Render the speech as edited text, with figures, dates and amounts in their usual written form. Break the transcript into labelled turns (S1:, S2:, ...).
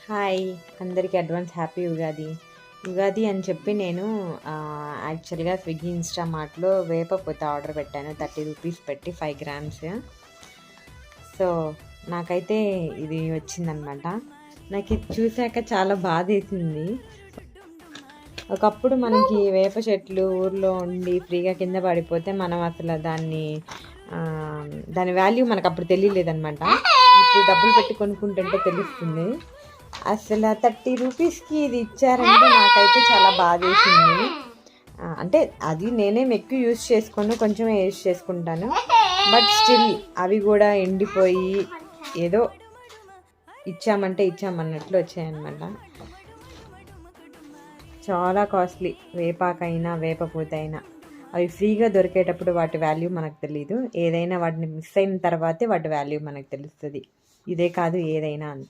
S1: Hi అందరికీ advance happy Ugadi. Ugadi అని చెప్పి నేను యాక్చువల్గా స్విగ్గీ ఇన్స్టామార్ట్లో వేపపూత ఆర్డర్ పెట్టాను 30 రూపీస్ పెట్టి 5 గ్రామ్స్. సో నాకైతే ఇది వచ్చిందనమాట. నాకు ఇది చూశాక చాలా బాధ వేసింది. ఒకప్పుడు మనకి వేప చెట్లు ఊర్లో ఉండి ఫ్రీగా కింద పడిపోతే మనం అసలు దాని వాల్యూ మనకు అప్పుడు తెలియలేదనమాట. ఇప్పుడు డబ్బులు పెట్టి కొనుక్కుంటుంటే తెలుస్తుంది. అసలు 30 రూపీస్కి ఇది ఇచ్చారంటే నాకైతే చాలా బాధ వేసింది. అంటే అది నేనేం ఎక్కువ యూజ్ చేసుకోను, కొంచెమే యూజ్ చేసుకుంటాను. బట్ స్టిల్ అవి కూడా ఎండిపోయి ఏదో ఇచ్చామన్నట్లు వచ్చాయన్నమాట. చాలా కాస్ట్లీ, వేపాకైనా వేపపూత అయినా అవి ఫ్రీగా దొరికేటప్పుడు వాటి వాల్యూ మనకు తెలీదు. ఏదైనా వాటిని మిస్ అయిన తర్వాతే వాటి వాల్యూ మనకు తెలుస్తుంది. ఇదే కాదు, ఏదైనా అంతే.